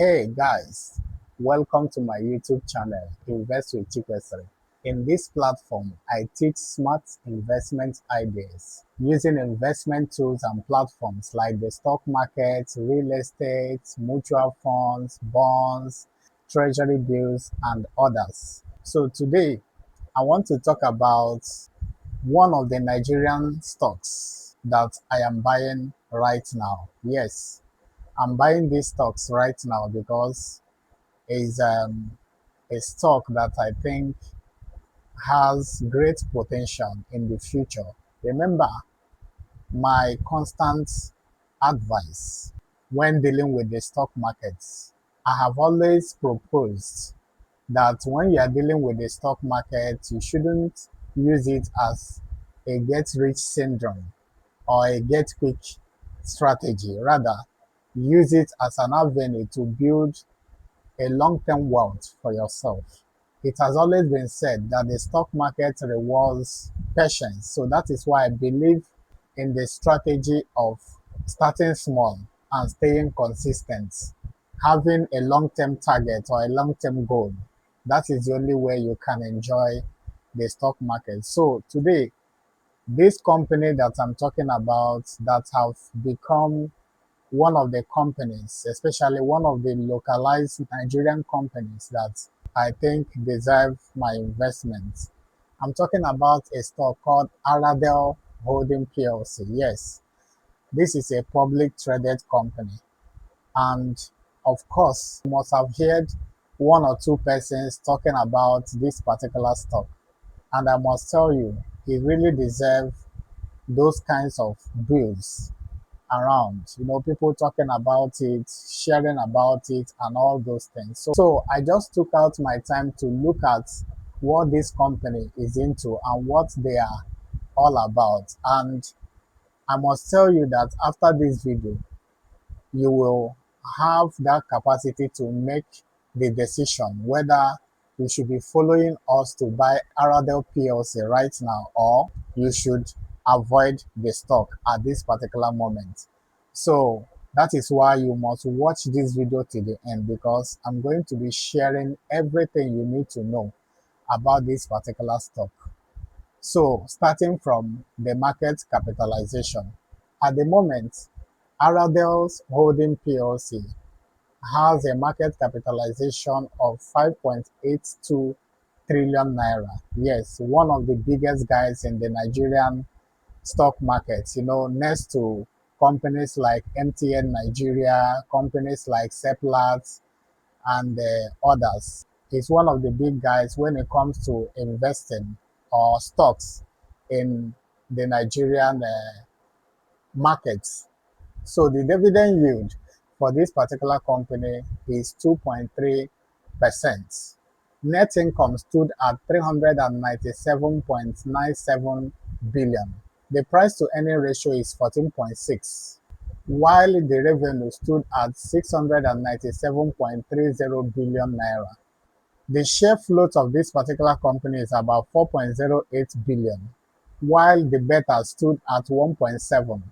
Hey guys, welcome to my YouTube channel, Invest with Chikwesri. In this platform, I teach smart investment ideas using investment tools and platforms like the stock market, real estate, mutual funds, bonds, treasury bills, and others. So today, I want to talk about one of the Nigerian stocks that I am buying right now. Yes, I'm buying these stocks right now because it's a stock that I think has great potential in the future. Remember, my constant advice when dealing with the stock markets, I have always proposed that when you are dealing with the stock market, you shouldn't use it as a get rich syndrome or a get quick strategy. Rather, use it as an avenue to build a long-term wealth for yourself. It has always been said that the stock market rewards patience. So that is why I believe in the strategy of starting small and staying consistent, having a long-term target or a long-term goal. That is the only way you can enjoy the stock market. So today, this company that I'm talking about that have become one of the companies, especially one of the localized Nigerian companies that I think deserve my investment. I'm talking about a stock called Aradel Holding PLC. Yes, this is a public traded company. And of course, you must have heard one or two persons talking about this particular stock. And I must tell you, it really deserves those kinds of bills around, people talking about it, sharing about it, and all those things. So I just took out my time to look at what this company is into and what they are all about. And I must tell you that after this video, you will have that capacity to make the decision whether you should be following us to buy Aradel PLC right now or you should avoid the stock at this particular moment. So that is why you must watch this video to the end because I'm going to be sharing everything you need to know about this particular stock. So starting from the market capitalization. At the moment, Aradel's Holding PLC has a market capitalization of 5.82 trillion naira. Yes, one of the biggest guys in the Nigerian stock market, next to companies like MTN Nigeria, companies like Seplat, and others. He's one of the big guys when it comes to investing or stocks in the Nigerian markets. So the dividend yield for this particular company is 2.3%. Net income stood at 397.97 billion. The price to earning ratio is 14.6, while the revenue stood at 697.30 billion naira. The share float of this particular company is about 4.08 billion, while the beta stood at 1.7.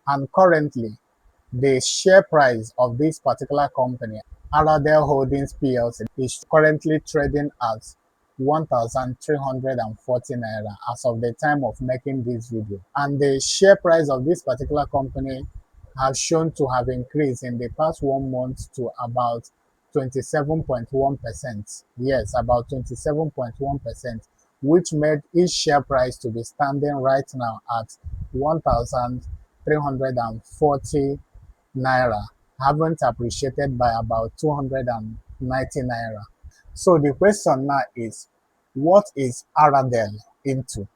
And currently, the share price of this particular company, Aradel Holdings PLC, is currently trading at 1,340 naira as of the time of making this video. And the share price of this particular company has shown to have increased in the past 1 month to about 27.1%. Yes, about 27.1%, which made each share price to be standing right now at 1,340 naira, haven't appreciated by about 290 naira. So the question now is, what is Aradel into?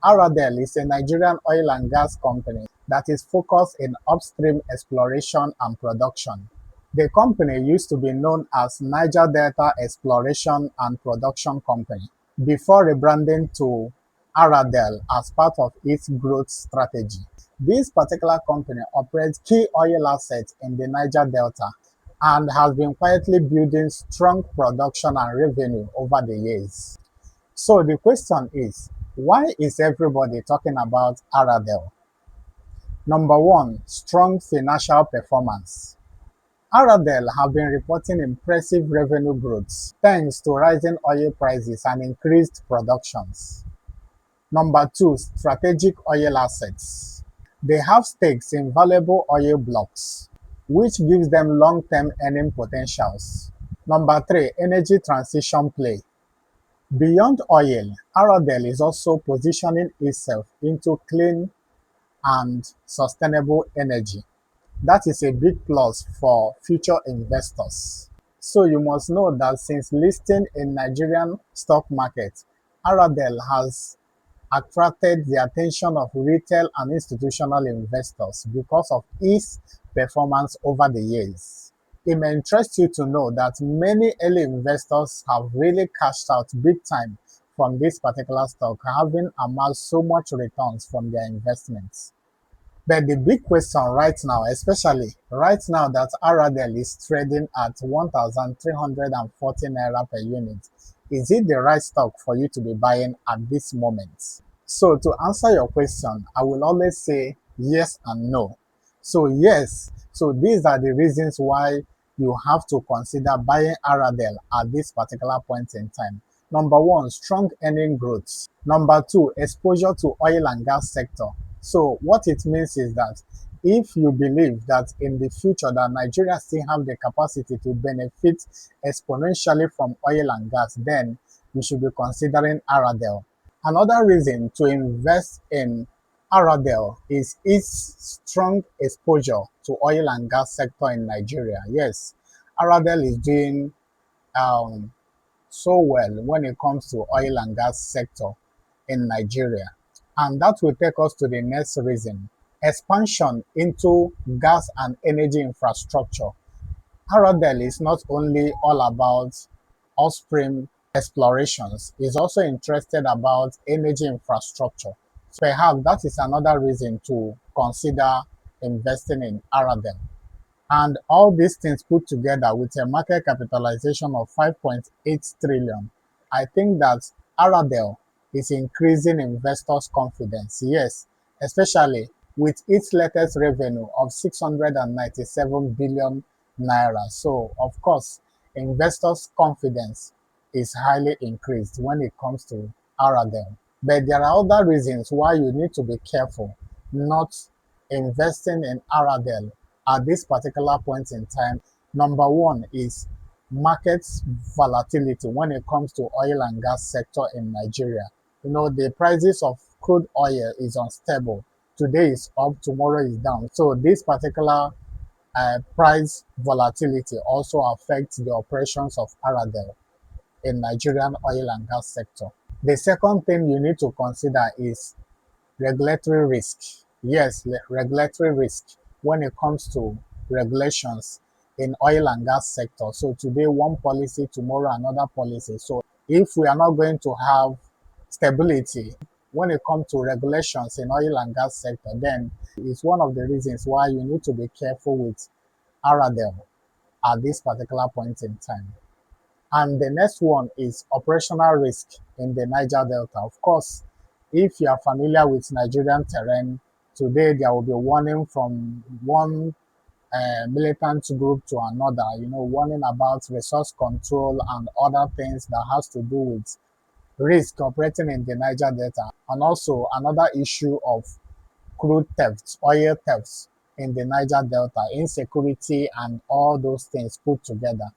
Aradel is a Nigerian oil and gas company that is focused in upstream exploration and production. The company used to be known as Niger Delta Exploration and Production Company before rebranding to Aradel as part of its growth strategy. This particular company operates key oil assets in the Niger Delta and has been quietly building strong production and revenue over the years. So the question is, why is everybody talking about Aradel? Number one, strong financial performance. Aradel have been reporting impressive revenue growth thanks to rising oil prices and increased productions. Number two, strategic oil assets. They have stakes in valuable oil blocks, which gives them long-term earning potentials. Number three, energy transition play. Beyond oil, Aradel is also positioning itself into clean and sustainable energy. That is a big plus for future investors. So you must know that since listing in Nigerian stock market, Aradel has attracted the attention of retail and institutional investors because of its performance over the years. It may interest you to know that many early investors have really cashed out big time from this particular stock, having amassed so much returns from their investments. But the big question right now, especially right now that Aradel is trading at 1,340 naira per unit, is it the right stock for you to be buying at this moment? So to answer your question, I will always say yes and no. So yes, so these are the reasons why you have to consider buying Aradel at this particular point in time. Number one, strong earning growth. Number two, exposure to oil and gas sector. So what it means is that if you believe that in the future that Nigeria still have the capacity to benefit exponentially from oil and gas, then you should be considering Aradel. Another reason to invest in Aradel is its strong exposure to oil and gas sector in Nigeria. Yes, Aradel is doing um, so well when it comes to oil and gas sector in Nigeria. And that will take us to the next reason, expansion into gas and energy infrastructure. Aradel is not only all about upstream explorations, it's also interested about energy infrastructure. So perhaps that is another reason to consider investing in Aradel. And all these things put together with a market capitalization of 5.8 trillion, I think that Aradel is increasing investors' confidence. Yes, especially with its latest revenue of 697 billion naira. So, of course, investors' confidence is highly increased when it comes to Aradel. But there are other reasons why you need to be careful not investing in Aradel at this particular point in time. Number one is market volatility when it comes to oil and gas sector in Nigeria. You know, the prices of crude oil is unstable. Today is up, tomorrow is down. So this particular price volatility also affects the operations of Aradel in Nigerian oil and gas sector. The second thing you need to consider is regulatory risk. Yes, regulatory risk when it comes to regulations in oil and gas sector. So today one policy, tomorrow another policy. So if we are not going to have stability when it comes to regulations in oil and gas sector, then it's one of the reasons why you need to be careful with Aradel at this particular point in time. And the next one is operational risk in the Niger Delta. Of course, if you are familiar with Nigerian terrain, today there will be warning from one militant group to another, warning about resource control and other things that has to do with risk operating in the Niger Delta. And also another issue of crude theft, oil thefts in the Niger Delta, insecurity and all those things put together.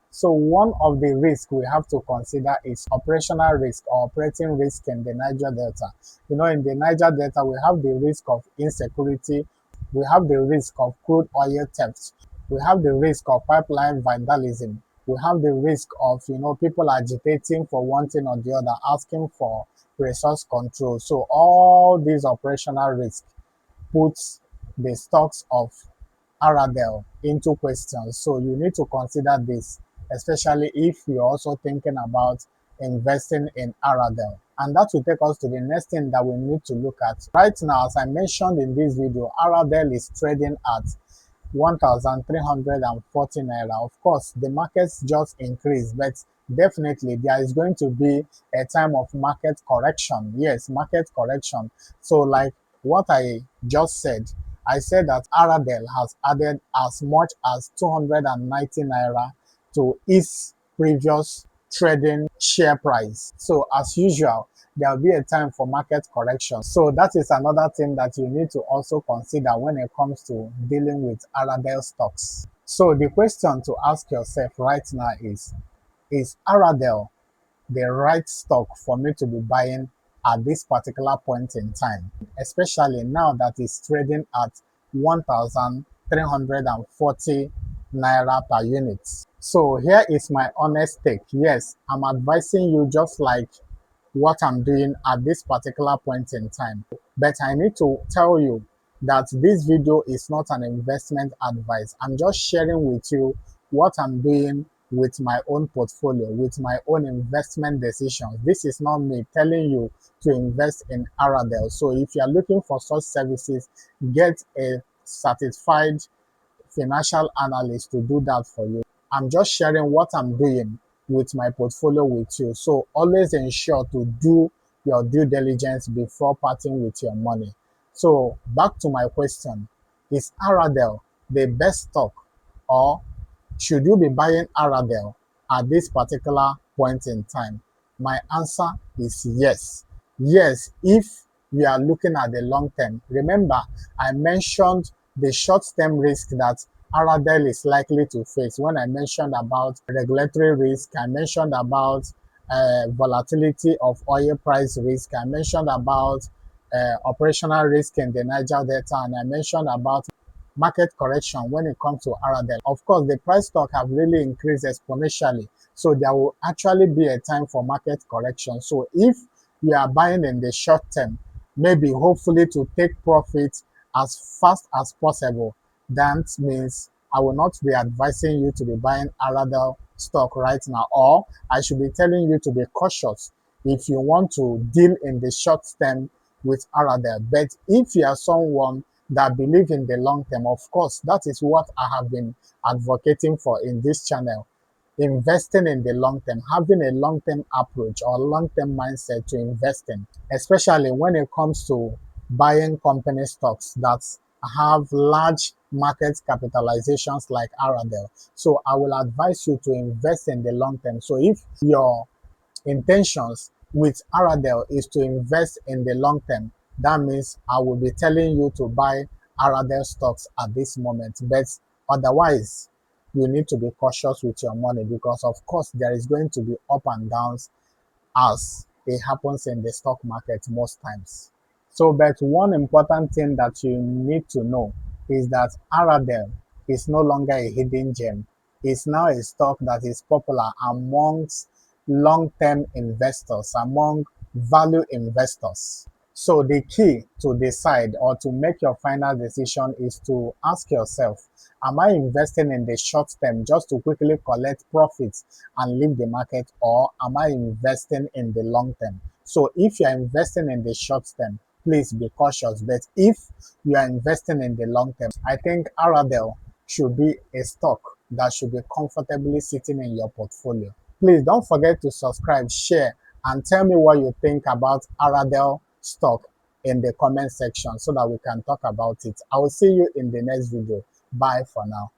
So one of the risks we have to consider is operational risk or operating risk in the Niger Delta. In the Niger Delta, we have the risk of insecurity, we have the risk of crude oil theft, we have the risk of pipeline vandalism, we have the risk of, people agitating for one thing or the other, asking for resource control. So all these operational risks puts the stocks of Aradel into question. So you need to consider this, especially if you're also thinking about investing in Aradel. And that will take us to the next thing that we need to look at. Right now, as I mentioned in this video, Aradel is trading at 1,340 naira. Of course, the markets just increased, but definitely there is going to be a time of market correction. Yes, market correction. So like what I just said, I said that Aradel has added as much as 290 naira to its previous trading share price. So as usual, there will be a time for market correction. So that is another thing that you need to also consider when it comes to dealing with Aradel stocks. So the question to ask yourself right now is Aradel the right stock for me to be buying at this particular point in time, especially now that it's trading at 1,340 naira per unit. So here is my honest take. Yes, I'm advising you just like what I'm doing at this particular point in time. But I need to tell you that this video is not an investment advice. I'm just sharing with you what I'm doing with my own portfolio, with my own investment decisions. This is not me telling you to invest in Aradel. So if you're looking for such services, get a certified financial analyst to do that for you. I'm just sharing what I'm doing with my portfolio with you. So always ensure to do your due diligence before parting with your money. So back to my question, is Aradel the best stock, or should you be buying Aradel at this particular point in time? My answer is yes. Yes, if we are looking at the long term. Remember, I mentioned the short-term risk that Aradel is likely to face. When I mentioned about regulatory risk, I mentioned about volatility of oil price risk, I mentioned about operational risk in the Niger Delta, and I mentioned about market correction when it comes to Aradel. Of course, the price stock have really increased exponentially, so there will actually be a time for market correction. So if you are buying in the short term, maybe hopefully to take profit as fast as possible, that means I will not be advising you to be buying Aradel stock right now, or I should be telling you to be cautious if you want to deal in the short term with Aradel. But if you are someone that believe in the long term, of course, that is what I have been advocating for in this channel. Investing in the long term, having a long term approach or long term mindset to invest in, especially when it comes to buying company stocks that have large market capitalizations like Aradel. So I will advise you to invest in the long term. So if your intentions with Aradel is to invest in the long term, that means I will be telling you to buy Aradel stocks at this moment. But otherwise, you need to be cautious with your money, because of course there is going to be up and downs as it happens in the stock market most times. So, but one important thing that you need to know is that Aradel is no longer a hidden gem. It's now a stock that is popular amongst long-term investors, among value investors. So the key to decide or to make your final decision is to ask yourself, am I investing in the short term just to quickly collect profits and leave the market, or am I investing in the long term? So if you are investing in the short term, please be cautious. But if you are investing in the long term, I think Aradel should be a stock that should be comfortably sitting in your portfolio. Please don't forget to subscribe, share, and tell me what you think about Aradel stock in the comment section so that we can talk about it. I will see you in the next video. Bye for now.